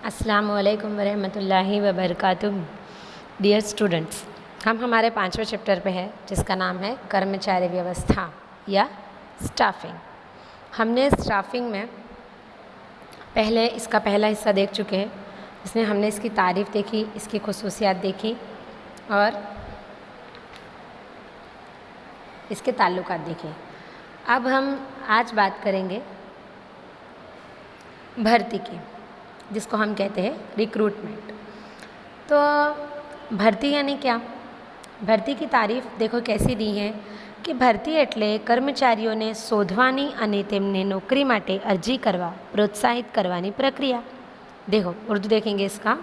अस्सलाम वालेकुम वरहमतुल्लाहि वबरकातुहू। डियर स्टूडेंट्स, हम हमारे 5वें चैप्टर पे है जिसका नाम है कर्मचारी व्यवस्था या स्टाफिंग। हमने स्टाफिंग में पहले इसका पहला हिस्सा देख चुके हैं, जिसमें हमने इसकी तारीफ़ देखी, इसकी खुसूसियात देखी और इसके ताल्लुकात देखे। अब हम आज बात करेंगे भर्ती की, जिसको हम कहते हैं रिक्रूटमेंट। तो भर्ती यानी क्या? भर्ती की तारीफ़ देखो कैसी दी है कि ભરતી એટલે કર્મચારીઓને શોધવાની અને તેમને નौकरी માટે અરજી કરવા પ્રોત્સાહિત કરવાની प्रक्रिया। देखो उर्दू देखेंगे इसका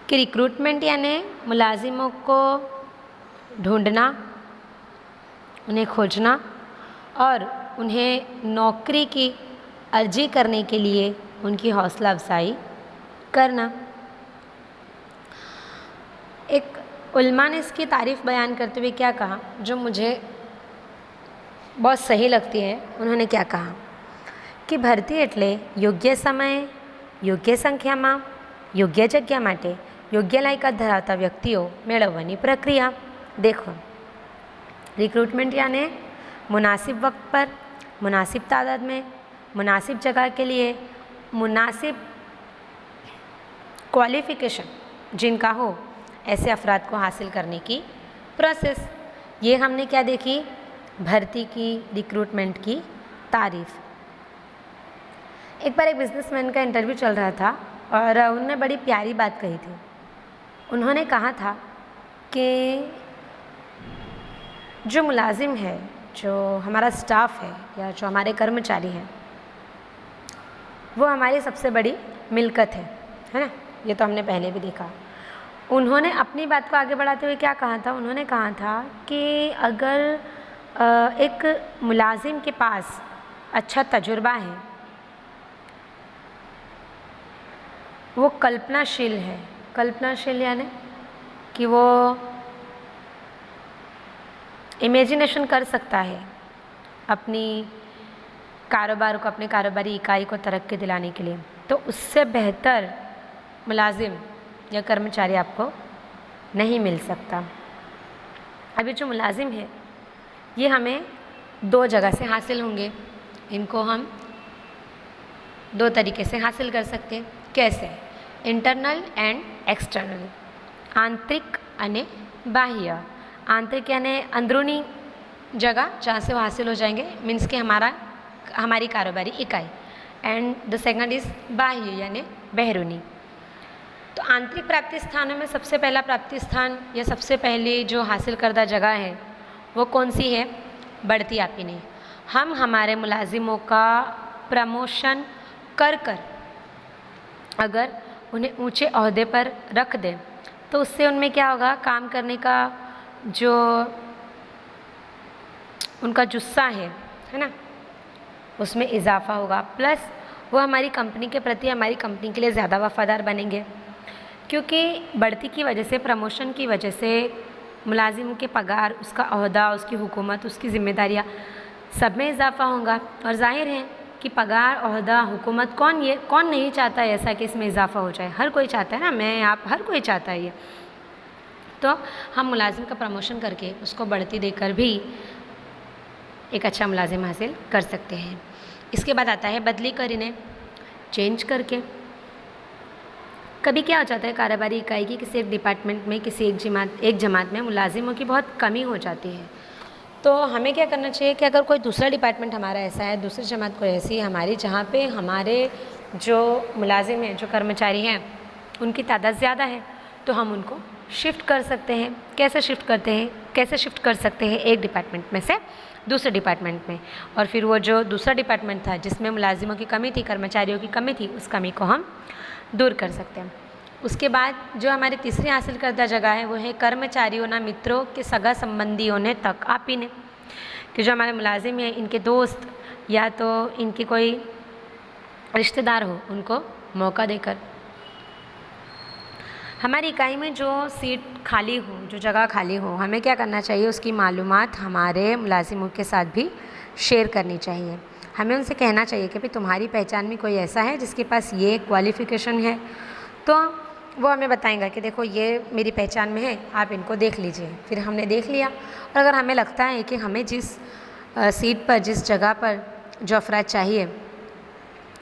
कि रिक्रूटमेंट यानी मुलाजिमों को ढूंढना, उन्हें खोजना और उन्हें नौकरी की अर्जी करने के लिए उनकी हौसला अफजाई करना। एक उल्मा ने इसकी तारीफ़ बयान करते हुए क्या कहा, जो मुझे बहुत सही लगती है। उन्होंने क्या कहा कि ભરતી એટલે યોગ્ય સમયે, યોગ્ય સંખ્યામાં, યોગ્ય જગ્યા માટે યોગ્ય લાયકાત ધરાવતા વ્યક્તિઓ મેળવવાની પ્રક્રિયા। देखो रिक्रूटमेंट यानी मुनासिब वक्त पर, मुनासिब तादाद में, मुनासिब जगह के लिए मुनासिब क्वालिफ़िकेशन जिनका हो, ऐसे अफराद को हासिल करने की प्रोसेस। ये हमने क्या देखी? भर्ती की, रिक्रूटमेंट की तारीफ़। एक बार एक बिजनेसमैन का इंटरव्यू चल रहा था और उन्होंने बड़ी प्यारी बात कही थी। उन्होंने कहा था कि जो मुलाजिम है, जो हमारा स्टाफ है या जो हमारे कर्मचारी हैं, वो हमारी सबसे बड़ी मिल्कत है ना। ये तो हमने पहले भी देखा। उन्होंने अपनी बात को आगे बढ़ाते हुए क्या कहा था? उन्होंने कहा था कि अगर एक मुलाजिम के पास अच्छा तजुर्बा है, वो कल्पनाशील है। कल्पनाशील यानी कि वो इमेजिनेशन कर सकता है अपनी कारोबार को, अपने कारोबारी इकाई को तरक्की दिलाने के लिए, तो उससे बेहतर मुलाजिम या कर्मचारी आपको नहीं मिल सकता। अभी जो मुलाजिम है ये हमें दो जगह से हासिल होंगे। इनको हम दो तरीके से हासिल कर सकते हैं। कैसे? इंटरनल एंड एक्सटर्नल, आंतरिक अने बाह्य। आंतरिक यानी अंदरूनी जगह जहाँ से वो हासिल हो जाएंगे, मीन्स कि हमारी कारोबारी इकाई। एंड द सेकंड इज़ बाह्य यानी बहरूनी। तो आंतरिक प्राप्ति स्थानों में सबसे पहला प्राप्ति स्थान या सबसे पहली जो हासिल करदा जगह है वो कौन सी है? बढ़ती आपी। हम हमारे मुलाजिमों का प्रमोशन कर अगर उन्हें ऊंचे ओहदे पर रख दें तो उससे उनमें क्या होगा? काम करने का जो उनका जुस्सा है ना, उसमें इजाफा होगा। प्लस वो हमारी कंपनी के प्रति, हमारी कंपनी के लिए ज़्यादा वफ़ादार बनेंगे, क्योंकि बढ़ती की वजह से, प्रमोशन की वजह से मुलाजिम के पगार, उसका ओहदा, उसकी हुकूमत, उसकी ज़िम्मेदारियाँ सब में इजाफा होगा। और ज़ाहिर है कि पगार, ओहदा, हुकूमत, कौन नहीं चाहता है ऐसा कि इसमें इजाफा हो जाए? हर कोई चाहता है ना, मैं, आप, हर कोई चाहता है ये। तो हम मुलाजिम का प्रमोशन करके उसको बढ़ती देकर भी एक अच्छा मुलाजिम हासिल कर सकते हैं। इसके बाद आता है बदली कर, इन्हें चेंज करके। कभी क्या हो जाता है कारोबारी इकाई की किसी एक डिपार्टमेंट में, किसी एक जमात में मुलाजिमों की बहुत कमी हो जाती है। तो हमें क्या करना चाहिए कि अगर कोई दूसरा डिपार्टमेंट हमारा ऐसा है, दूसरी जमात कोई ऐसी है हमारी, जहाँ पे हमारे जो मुलाजिम हैं, जो कर्मचारी हैं, उनकी तादाद ज़्यादा है, तो हम उनको शिफ्ट कर सकते हैं। कैसे शिफ्ट कर सकते हैं? एक डिपार्टमेंट में से दूसरे डिपार्टमेंट में, और फिर वो जो दूसरा डिपार्टमेंट था जिसमें मुलाजिमों की कमी थी, कर्मचारियों की कमी थी, उस कमी को हम दूर कर सकते हैं। उसके बाद जो हमारी तीसरी हासिल करदा जगह है वो है कर्मचारियों ना मित्रों के सगा संबंधियों ने तक आपीने, कि जो हमारे मुलाजिम हैं, इनके दोस्त या तो इनके कोई रिश्तेदार हो, उनको मौका देकर। हमारी इकाई में जो सीट खाली हो, जो जगह खाली हो, हमें क्या करना चाहिए? उसकी मालूमात हमारे मुलाजिमों के साथ भी शेयर करनी चाहिए। हमें उनसे कहना चाहिए कि भाई तुम्हारी पहचान में कोई ऐसा है जिसके पास ये क्वालिफ़िकेशन है, तो वो हमें बताएंगा कि देखो ये मेरी पहचान में है, आप इनको देख लीजिए। फिर हमने देख लिया, और अगर हमें लगता है कि हमें जिस सीट पर, जिस जगह पर जो अफराद चाहिए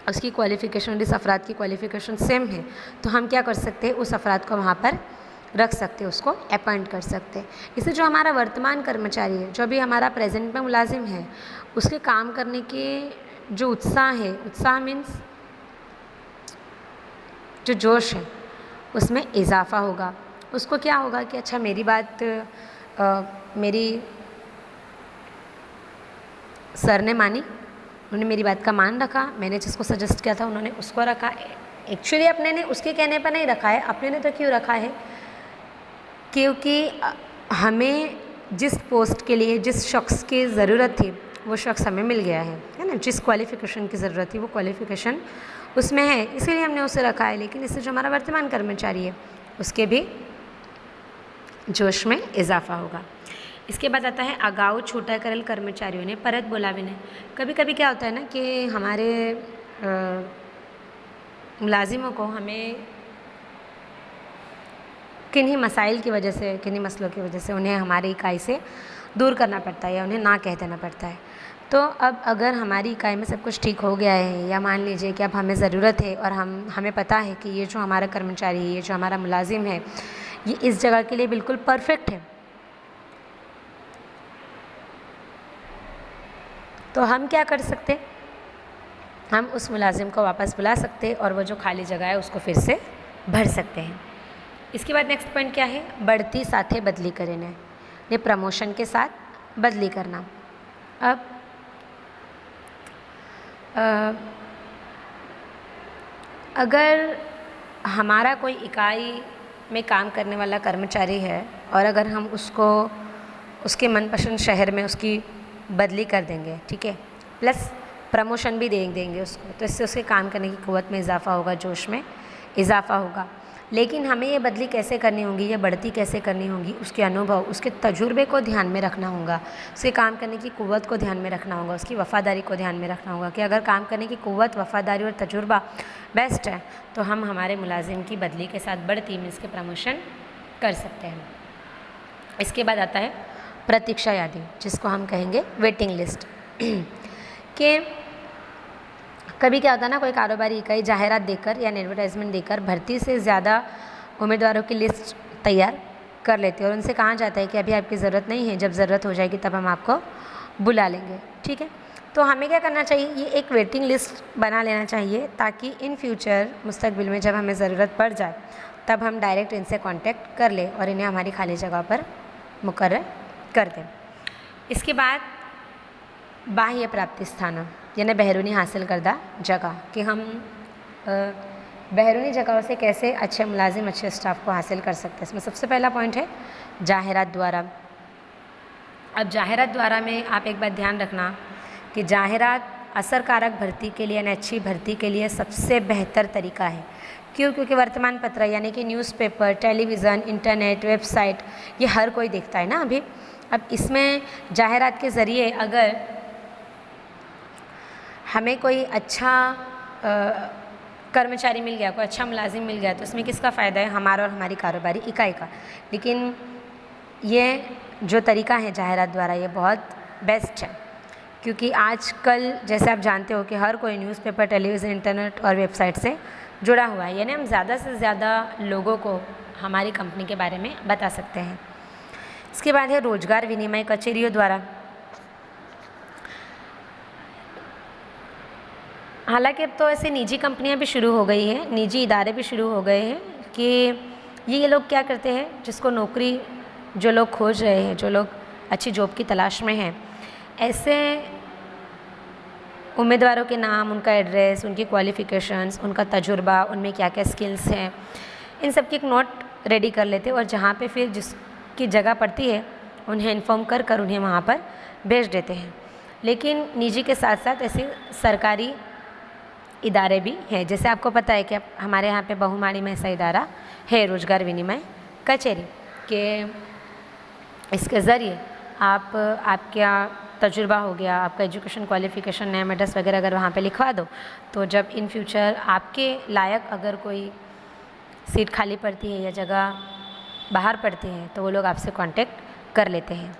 उसकी क्वालिफ़िकेशन, जिस अफराद की क्वालिफ़िकेशन सेम है, तो हम क्या कर सकते हैं, उस अफराद को वहाँ पर रख सकते हैं, उसको अपॉइंट कर सकते हैं। इससे जो हमारा वर्तमान कर्मचारी है, जो अभी हमारा प्रेजेंट में मुलाजिम है, उसके काम करने के जो उत्साह है, उत्साह मीन्स जो जोश है, उसमें इजाफ़ा होगा। उसको क्या होगा कि अच्छा मेरी बात मेरी सर ने मानी, उन्होंने मेरी बात का मान रखा, मैंने जिसको सजेस्ट किया था उन्होंने उसको रखा। एक्चुअली अपने ने उसके कहने पर नहीं रखा है, अपने ने तो क्यों रखा है, क्योंकि हमें जिस पोस्ट के लिए जिस शख्स की ज़रूरत थी वो शख्स हमें मिल गया है ना। जिस क्वालिफ़िकेशन की ज़रूरत थी वो क्वालिफ़िकेशन उसमें है, इसीलिए हमने उसे रखा है। लेकिन इससे जो हमारा वर्तमान कर्मचारी है उसके भी जोश में इजाफ़ा होगा। इसके बाद आता है अगाऊ छूटा करेल कर्मचारियों ने परत बोलाविने। कभी कभी क्या होता है ना कि हमारे मुलाजिमों को हमें किन्हीं मसाइल की वजह से, किन्हीं मसलों की वजह से उन्हें हमारी इकाई से दूर करना पड़ता है या उन्हें ना कह देना पड़ता है। तो अब अगर हमारी इकाई में सब कुछ ठीक हो गया है, या मान लीजिए कि अब हमें ज़रूरत है और हमें पता है कि ये जो हमारा कर्मचारी है, ये जो हमारा मुलाजिम है, ये इस जगह के लिए बिल्कुल परफेक्ट है, तो हम क्या कर सकते, हम उस मुलाजिम को वापस बुला सकते और वो जो खाली जगह है उसको फिर से भर सकते हैं। इसके बाद नेक्स्ट पॉइंट क्या है, बढ़ती साथे बदली करें, ये प्रमोशन के साथ बदली करना। अब अगर हमारा कोई इकाई में काम करने वाला कर्मचारी है और अगर हम उसको उसके मनपसंद शहर में उसकी बदली कर देंगे, ठीक है, प्लस प्रमोशन भी देंगे उसको, तो इससे उसके काम करने की क़ुव्वत में इजाफ़ा होगा, जोश में इजाफ़ा होगा। लेकिन हमें ये बदली कैसे करनी होगी, ये बढ़ती कैसे करनी होगी, उसके अनुभव, उसके तजुर्बे को ध्यान में रखना होगा, उसके काम करने की क़ुव्वत को ध्यान में रखना होगा, उसकी वफ़ादारी को ध्यान में रखना होगा कि अगर काम करने की क़ुव्वत, वफ़ादारी और तजुर्बा बेस्ट है तो हम हमारे मुलाजिम की बदली के साथ बढ़ती मीन्स के प्रमोशन कर सकते हैं। इसके बाद आता है प्रतीक्षा यादी, जिसको हम कहेंगे वेटिंग लिस्ट। कि कभी क्या होता है ना, कोई कारोबारी इकाई जाहिरात देकर या एडवर्टाइजमेंट देकर भर्ती से ज़्यादा उम्मीदवारों की लिस्ट तैयार कर लेती है और उनसे कहा जाता है कि अभी आपकी ज़रूरत नहीं है, जब ज़रूरत हो जाएगी तब हम आपको बुला लेंगे, ठीक है। तो हमें क्या करना चाहिए, ये एक वेटिंग लिस्ट बना लेना चाहिए ताकि इन फ्यूचर मुस्तकबिल में जब हमें ज़रूरत पड़ जाए तब हम डायरेक्ट इनसे कॉन्टेक्ट कर लें और इन्हें हमारी खाली जगह पर मुकर्रर कर दें। इसके बाद बाह्य प्राप्ति स्थान यानी बैरूनी हासिल करदा जगह, कि हम बैरूनी जगहों से कैसे अच्छे मुलाजिम, अच्छे स्टाफ को हासिल कर सकते हैं। इसमें सबसे पहला पॉइंट है जाहिरात द्वारा। अब जाहिरात द्वारा में आप एक बात ध्यान रखना कि जाहिरात असरकारक भर्ती के लिए यानी अच्छी भर्ती के लिए सबसे बेहतर तरीका है। क्यों? क्योंकि वर्तमान पत्र यानी कि न्यूज़पेपर, टेलीविज़न, इंटरनेट, वेबसाइट, ये हर कोई देखता है ना अभी। अब इसमें जाहिरात के ज़रिए अगर हमें कोई अच्छा कर्मचारी मिल गया, कोई अच्छा मुलाजिम मिल गया, तो इसमें किसका फ़ायदा है, हमारा और हमारी कारोबारी इकाई का। लेकिन ये जो तरीका है जाहिरात द्वारा, ये बहुत बेस्ट है, क्योंकि आजकल जैसे आप जानते हो कि हर कोई न्यूज़पेपर, टेलीविज़न, इंटरनेट और वेबसाइट से जुड़ा हुआ है, यानी हम ज़्यादा से ज़्यादा लोगों को हमारी कंपनी के बारे में बता सकते हैं। इसके बाद है रोजगार विनिमय कचेरियों द्वारा। हालांकि अब तो ऐसे निजी कंपनियां भी शुरू हो गई हैं, निजी इदारे भी शुरू हो गए हैं कि ये लोग क्या करते हैं, जिसको नौकरी जो लोग खोज रहे हैं, जो लोग अच्छी जॉब की तलाश में हैं, ऐसे उम्मीदवारों के नाम, उनका एड्रेस, उनकी क्वालिफ़िकेशंस, उनका तजुर्बा, उनमें क्या क्या स्किल्स हैं, इन सब की एक नोट रेडी कर लेते हैं और जहाँ पे फिर जिसकी जगह पड़ती है उन्हें इन्फॉर्म कर कर उन्हें वहाँ पर भेज देते हैं। लेकिन निजी के साथ साथ ऐसे सरकारी इदारे भी हैं, जैसे आपको पता है कि हमारे यहाँ पे बहुमाड़ी में ऐसा इदारा है रोजगार विनिमय कचेरी, के इसके ज़रिए आप आपका तजुर्बा हो गया, आपका एजुकेशन क्वालिफ़िकेशन, नेम एड्रेस वगैरह अगर वहाँ पे लिखवा दो, तो जब इन फ्यूचर आपके लायक अगर कोई सीट खाली पड़ती है या जगह बाहर पड़ती है तो वो लोग आपसे कांटेक्ट कर लेते हैं।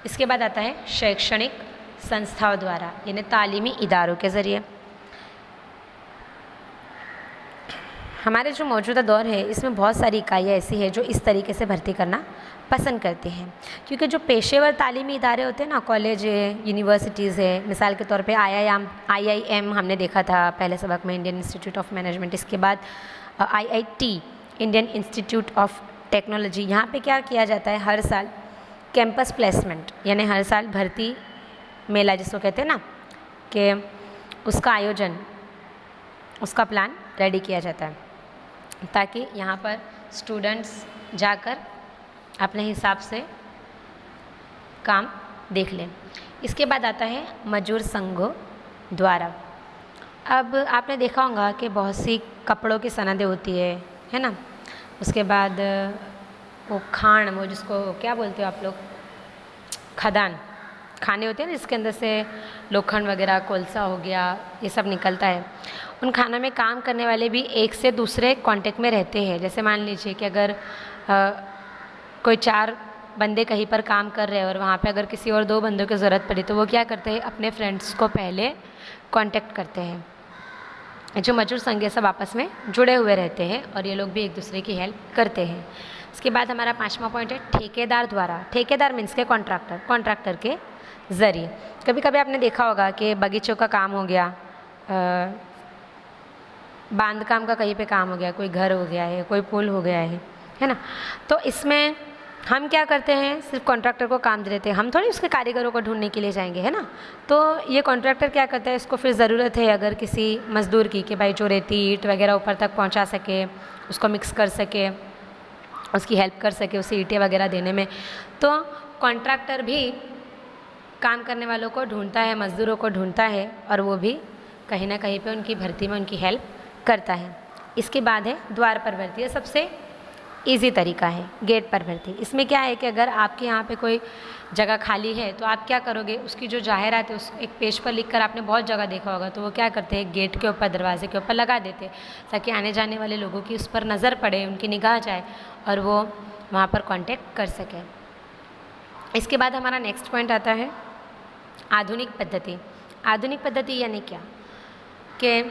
इसके बाद आता है शैक्षणिक संस्थाओं द्वारा, यानी तालीमी इदारों के ज़रिए। हमारे जो मौजूदा दौर है इसमें बहुत सारी इकाइयाँ ऐसी है जो इस तरीके से भर्ती करना पसंद करती हैं, क्योंकि जो पेशेवर तालीमी इदारे होते हैं ना, कॉलेज है, यूनिवर्सिटीज़ है, मिसाल के तौर पे IIM हमने देखा था पहले सबक में, इंडियन इंस्टीट्यूट ऑफ मैनेजमेंट। इसके बाद IIT, Indian institute of technology. यहाँ पे क्या किया जाता है, हर साल कैंपस प्लेसमेंट, यानी हर साल भर्ती मेला जिसको कहते हैं ना, कि उसका आयोजन, उसका प्लान रेडी किया जाता है ताकि यहाँ पर स्टूडेंट्स जाकर अपने हिसाब से काम देख लें। इसके बाद आता है मजदूर संघों द्वारा। अब आपने देखा होगा कि बहुत सी कपड़ों की सनदें होती है ना। उसके बाद वो खान, वो जिसको क्या बोलते हो आप लोग, खदान, खाने होते हैं ना जिसके अंदर से लोखंड वगैरह, कोलसा हो गया, ये सब निकलता है। उन खानों में काम करने वाले भी एक से दूसरे कांटेक्ट में रहते हैं। जैसे मान लीजिए कि अगर कोई 4 बंदे कहीं पर काम कर रहे हैं और वहाँ पे अगर किसी और 2 बंदों की ज़रूरत पड़ी तो वो क्या करते हैं, अपने फ्रेंड्स को पहले कांटेक्ट करते हैं। जो मजदूर संघ सब आपस में जुड़े हुए रहते हैं और ये लोग भी एक दूसरे की हेल्प करते हैं। इसके बाद हमारा 5वां पॉइंट है ठेकेदार द्वारा। ठेकेदार मीन्स के कॉन्ट्रैक्टर के ज़रिए। कभी कभी आपने देखा होगा कि बगीचों का काम हो गया, बांध काम का कहीं पे काम हो गया, कोई घर हो गया है, कोई पुल हो गया है ना। तो इसमें हम क्या करते हैं, सिर्फ कॉन्ट्रैक्टर को काम दे देते हैं, हम थोड़ी उसके कारीगरों को ढूंढने के लिए जाएंगे, है ना। तो ये कॉन्ट्रैक्टर क्या करता है, इसको फिर ज़रूरत है अगर किसी मज़दूर की कि भाई जो रेती ईंट वगैरह ऊपर तक पहुंचा सके, उसको मिक्स कर सके, उसकी हेल्प कर सके, उसे ईंटें वगैरह देने में, तो कॉन्ट्रैक्टर भी काम करने वालों को ढूंढता है, मज़दूरों को ढूंढता है और वो भी कहीं ना कहीं पे उनकी भर्ती में उनकी हेल्प करता है। इसके बाद है द्वार पर भर्ती। ये सबसे इजी तरीका है, गेट पर भर्ती। इसमें क्या है कि अगर आपके यहाँ पे कोई जगह खाली है तो आप क्या करोगे, उसकी जो जाहिरात है उस एक पेज पर लिखकर, आपने बहुत जगह देखा होगा, तो वो क्या करते हैं, गेट के ऊपर, दरवाजे के ऊपर लगा देते हैं ताकि आने जाने वाले लोगों की उस पर नज़र पड़े, उनकी निगाह जाए और वो वहाँ पर कॉन्टेक्ट कर सकें। इसके बाद हमारा नेक्स्ट पॉइंट आता है आधुनिक पद्धति। आधुनिक पद्धति यानी क्या, कि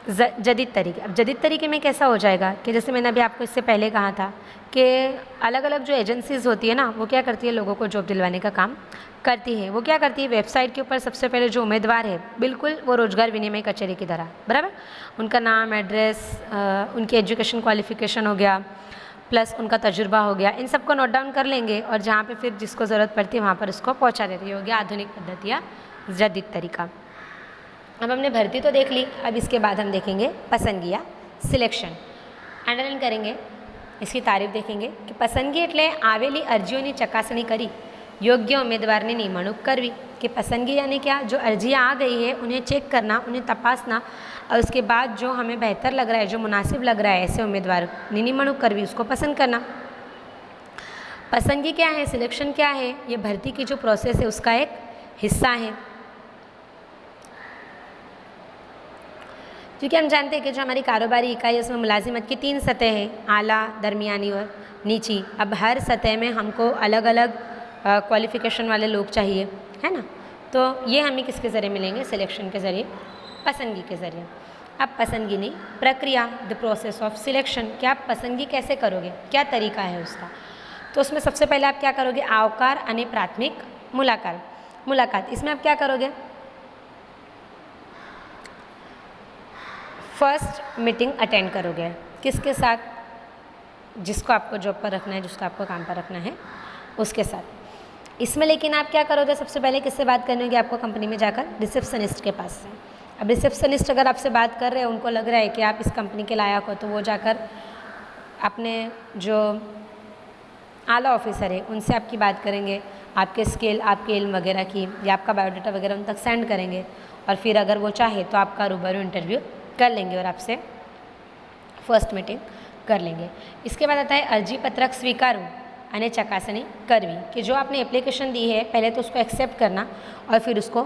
जदीद तरीके। अब जदीद तरीके में कैसा हो जाएगा कि जैसे मैंने अभी आपको इससे पहले कहा था कि अलग अलग जो एजेंसीज़ होती है ना, वो क्या करती है, लोगों को जॉब दिलवाने का काम करती है। वो क्या करती है, वेबसाइट के ऊपर सबसे पहले जो उम्मीदवार है, बिल्कुल वो रोजगार विनिमय कचहरी की तरह, बराबर, उनका नाम, एड्रेस, उनकी एजुकेशन क्वालिफिकेशन हो गया, प्लस उनका तजुर्बा हो गया, इन सबको नोट डाउन कर लेंगे और जहाँ पे फिर जिसको ज़रूरत पड़ती है वहाँ पर उसको पहुँचा देती है। हो गया आधुनिक पद्धति या जदीद तरीका। अब हमने भर्ती तो देख ली, अब इसके बाद हम देखेंगे पसंदगी या सिलेक्शन। अंडरलाइन करेंगे, इसकी तारीफ देखेंगे कि पसंदगी એટલે આવેલી અરજીઓની ચકાસણી કરી યોગ્ય ઉમેદવારની નિમણૂક કરવી। कि पसंदगी यानी क्या, जो अर्जियाँ आ गई है उन्हें चेक करना, उन्हें तपासना और उसके बाद जो हमें बेहतर लग रहा है, जो मुनासिब लग रहा है, ऐसे उम्मीदवार की निमणूक करवी, उसको पसंद करना। पसंदगी क्या है, सिलेक्शन क्या है, ये भर्ती की जो प्रोसेस है उसका एक हिस्सा है। क्योंकि हम जानते हैं कि जो हमारी कारोबारी इकाई है उसमें मुलाजिमत की 3 सतह हैं, आला, दरमियानी और नीची। अब हर सतह में हमको अलग अलग क्वालिफ़िकेशन वाले लोग चाहिए, है ना। तो ये हमें किसके ज़रिए मिलेंगे, सिलेक्शन के ज़रिए, पसंदगी के ज़रिए। अब पसंदगी नहीं, प्रक्रिया, द प्रोसेस ऑफ सिलेक्शन, कि आप पसंदगी कैसे करोगे, क्या तरीका है उसका। तो उसमें सबसे पहले आप क्या करोगे, आवकार अने प्राथमिक मुलाकात। इसमें आप क्या करोगे, फर्स्ट मीटिंग अटेंड करोगे, किसके साथ, जिसको आपको जॉब पर रखना है, जिसको आपको काम पर रखना है, उसके साथ। इसमें लेकिन आप क्या करोगे, सबसे पहले किससे बात करनी होगी आपको, कंपनी में जाकर रिसेप्शनिस्ट के पास से। अब रिसेप्शनिस्ट अगर आपसे बात कर रहे हैं, उनको लग रहा है कि आप इस कंपनी के लायक हो, तो वो जाकर अपने जो आला ऑफिसर है उनसे आपकी बात करेंगे, आपके स्किल, आपके इल्म वगैरह की, या आपका बायोडाटा वगैरह उन तक सेंड करेंगे और फिर अगर वो चाहे तो आपका रूबरू इंटरव्यू कर लेंगे और आपसे फर्स्ट मीटिंग कर लेंगे। इसके बाद आता है अर्जी पत्रक स्वीकारू અને ચકાસણી કરવી કે જો आपने एप्लीकेशन दी है पहले तो उसको एक्सेप्ट करना और फिर उसको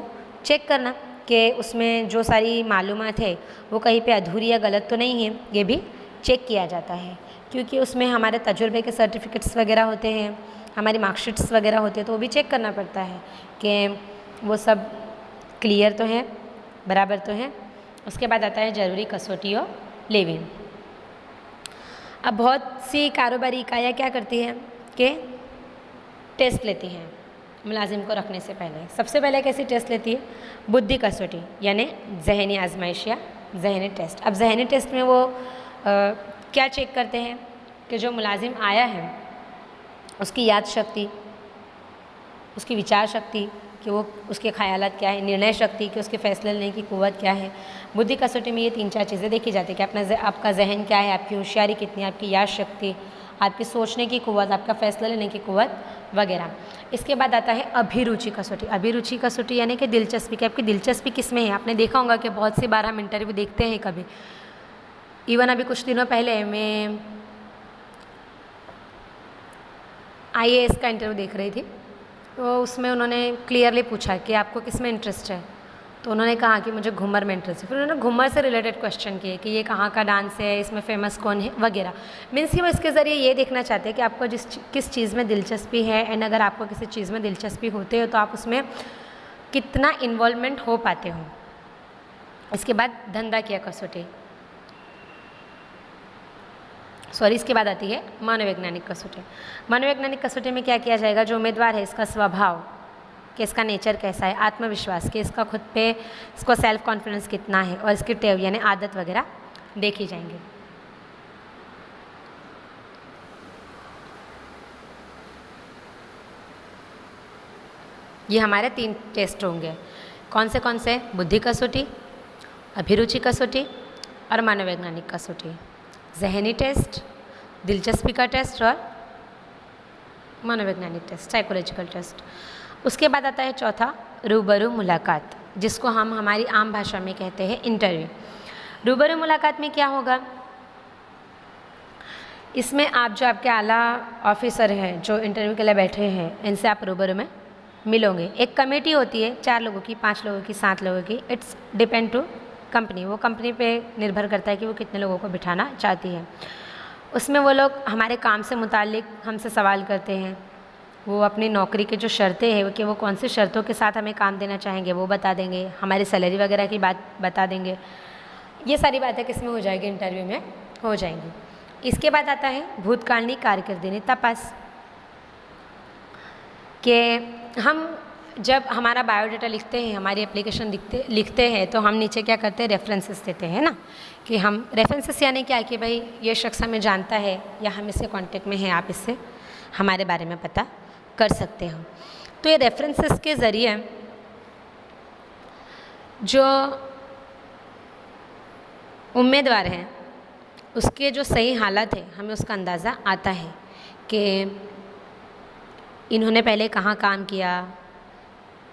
चेक करना कि उसमें जो सारी मालूमात है वो कहीं पे अधूरी या गलत तो नहीं है, ये भी चेक किया जाता है क्योंकि उसमें हमारे तजुर्बे के सर्टिफिकेट्स वगैरह होते हैं, हमारी मार्कशीट्स वगैरह होती है, तो वो भी चेक करना पड़ता है कि वो सब क्लियर तो है, बराबर तो है। उसके बाद आता है ज़रूरी कसौटी और लेवी। अब बहुत सी कारोबारी इकाइयाँ क्या करती हैं कि टेस्ट लेती हैं मुलाजिम को रखने से पहले। सबसे पहले कैसी टेस्ट लेती है? बुद्धि कसौटी यानी जहनी आजमाइश या जहनी टेस्ट। अब जहनी टेस्ट में वो क्या चेक करते हैं कि जो मुलाजिम आया है उसकी याद शक्ति, उसकी विचार शक्ति कि वो उसके ख़यालात क्या है, निर्णय शक्ति कि उसके फैसले लेने की कुव्वत क्या है। बुद्धि कसौटी में ये 3-4 चीज़ें देखी जाती है कि आपका जहन क्या है, आपकी होशियारी कितनी है, आपकी याद शक्ति, आपकी सोचने की कुव्वत, आपका फैसला लेने की कुव्वत वगैरह। इसके बाद आता है अभिरुचि कसौटी। अभिरुचि कसौटी यानी कि दिलचस्पी, कि आपकी दिलचस्पी किस में है। आपने देखा होगा कि बहुत सी बार हम इंटरव्यू देखते हैं कभी, इवन अभी कुछ दिनों पहले मैं IAS का इंटरव्यू देख रही थी, तो उसमें उन्होंने क्लियरली पूछा कि आपको किस में इंटरेस्ट है, तो उन्होंने कहा कि मुझे घूमर में इंटरेस्ट है। फिर उन्होंने घूमर से रिलेटेड क्वेश्चन किए कि ये कहाँ का डांस है, इसमें फेमस कौन है वगैरह। मीन्स कि वो इसके ज़रिए ये देखना चाहते हैं कि आपको किस चीज़ में दिलचस्पी है, एंड अगर आपको किसी चीज़ में दिलचस्पी होते हो तो आप उसमें कितना इन्वॉल्वमेंट हो पाते हो। इसके बाद धंधा किया कसौटी, इसके बाद आती है मनोवैज्ञानिक कसौटी। मनोवैज्ञानिक कसौटी में क्या किया जाएगा? जो उम्मीदवार है इसका स्वभाव, कि इसका नेचर कैसा है, आत्मविश्वास, कि इसका खुद पे इसको सेल्फ कॉन्फिडेंस कितना है, और इसकी टेव यानी आदत वगैरह देखी जाएंगी। ये हमारे 3 टेस्ट होंगे। कौन से? बुद्धि कसौटी, अभिरुचि कसौटी और मनोवैज्ञानिक कसौटी। जहनी टेस्ट, दिलचस्पी का टेस्ट और मनोवैज्ञानिक टेस्ट, साइकोलॉजिकल टेस्ट। उसके बाद आता है चौथा रूबरू मुलाकात, जिसको हम हमारी आम भाषा में कहते हैं इंटरव्यू। रूबरू मुलाकात में क्या होगा? इसमें आप जो आपके आला ऑफिसर हैं जो इंटरव्यू के लिए बैठे हैं, इनसे आप रूबरू में मिलोगे। एक कमेटी होती है 4 लोगों की, 5 लोगों की, 7 लोगों की, इट्स डिपेंड टू कंपनी। वो कंपनी पे निर्भर करता है कि वो कितने लोगों को बिठाना चाहती है। उसमें वो लोग हमारे काम से मुतालिक हमसे सवाल करते हैं। वो अपनी नौकरी के जो शर्तें हैं कि वो कौन सी शर्तों के साथ हमें काम देना चाहेंगे वो बता देंगे, हमारी सैलरी वगैरह की बात बता देंगे। ये सारी बातें किस में हो जाएगी? इंटरव्यू में हो जाएंगी। इसके बाद आता है भूतकालीन कारकिर्दी तपास, कि हम जब हमारा बायोडाटा लिखते हैं, हमारी एप्लीकेशन लिखते हैं, तो हम नीचे क्या करते हैं? रेफरेंसेस देते हैं ना, कि हम रेफरेंसेस यानी क्या कि भाई ये शख्स हमें जानता है या हम इससे कांटेक्ट में हैं, आप इससे हमारे बारे में पता कर सकते हो। तो ये रेफरेंसेस के ज़रिए जो उम्मीदवार हैं उसके जो सही हालात है हमें उसका अंदाज़ा आता है कि इन्होंने पहले कहाँ काम किया,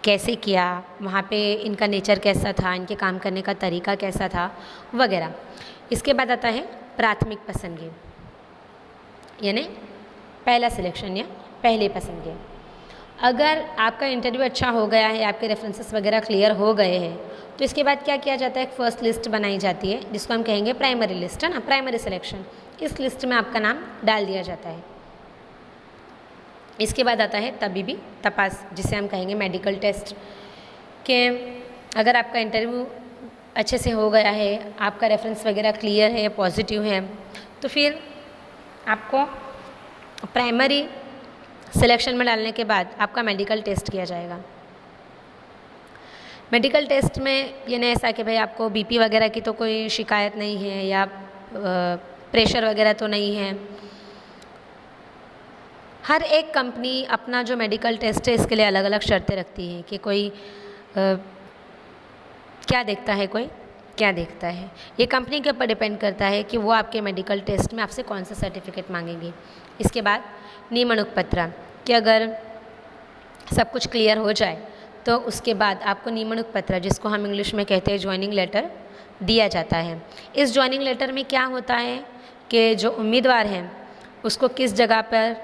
कैसे किया, वहाँ पे इनका नेचर कैसा था, इनके काम करने का तरीका कैसा था वगैरह। इसके बाद आता है प्राथमिक पसंदगी, यानी पहला सिलेक्शन या पहली पसंदगी। अगर आपका इंटरव्यू अच्छा हो गया है, आपके रेफरेंसेस वगैरह क्लियर हो गए हैं, तो इसके बाद क्या किया जाता है? एक फ़र्स्ट लिस्ट बनाई जाती है जिसको हम कहेंगे प्राइमरी लिस्ट, है ना, प्राइमरी सिलेक्शन। इस लिस्ट में आपका नाम डाल दिया जाता है। इसके बाद आता है तबीबी तपास, जिसे हम कहेंगे मेडिकल टेस्ट, कि अगर आपका इंटरव्यू अच्छे से हो गया है, आपका रेफरेंस वगैरह क्लियर है, पॉजिटिव है, तो फिर आपको प्राइमरी सिलेक्शन में डालने के बाद आपका मेडिकल टेस्ट किया जाएगा। मेडिकल टेस्ट में ये नहीं ऐसा कि भाई आपको बीपी वगैरह की तो कोई शिकायत नहीं है या प्रेशर वगैरह तो नहीं है। हर एक कंपनी अपना जो मेडिकल टेस्ट है इसके लिए अलग अलग शर्तें रखती है कि कोई क्या देखता है, कोई क्या देखता है। ये कंपनी के ऊपर डिपेंड करता है कि वो आपके मेडिकल टेस्ट में आपसे कौन सा सर्टिफिकेट मांगेंगी। इसके बाद निमणुक पत्र, कि अगर सब कुछ क्लियर हो जाए तो उसके बाद आपको निमणुक पत्र, जिसको हम इंग्लिश में कहते हैं ज्वाइनिंग लेटर, दिया जाता है। इस ज्वाइनिंग लेटर में क्या होता है कि जो उम्मीदवार हैं उसको किस जगह पर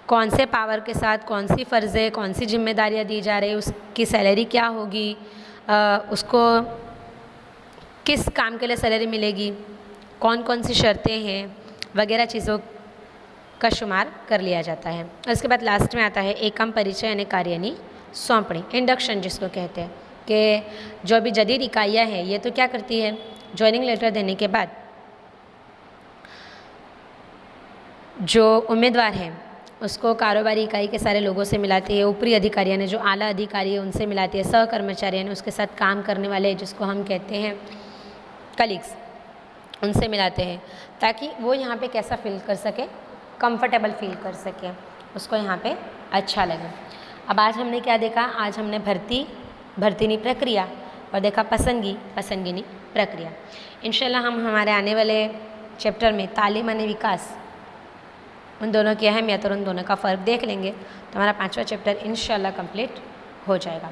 कौन से पावर के साथ कौन सी फ़र्ज़े, कौन सी जिम्मेदारियाँ दी जा रही, उसकी सैलरी क्या होगी, उसको किस काम के लिए सैलरी मिलेगी, कौन कौन सी शर्तें हैं वगैरह चीज़ों का शुमार कर लिया जाता है। उसके बाद लास्ट में आता है एकम परिचय यानी कार्य यानी सौंपणी, इंडक्शन जिसको कहते हैं, कि जो भी जदीद इकाइयाँ हैं ये तो क्या करती है, ज्वाइनिंग लेटर देने के बाद जो उम्मीदवार है उसको कारोबारी इकाई के सारे लोगों से मिलाती है, ऊपरी अधिकारी यानी जो आला अधिकारी है उनसे मिलाती है, सहकर्मचारी यानी उसके साथ काम करने वाले जिसको हम कहते हैं कलीग्स, उनसे मिलाते हैं, ताकि वो यहाँ पे कैसा फील कर सके, कंफर्टेबल फील कर सके, उसको यहाँ पे अच्छा लगे। अब आज हमने क्या देखा, आज हमने भर्तीनी प्रक्रिया और देखा पसंदगीनी प्रक्रिया। इंशाल्लाह हम हमारे आने वाले चैप्टर में तालीम और विकास, उन दोनों की अहमियत और उन दोनों का फ़र्क देख लेंगे, तो हमारा 5वां चैप्टर इंशाल्लाह कंप्लीट हो जाएगा।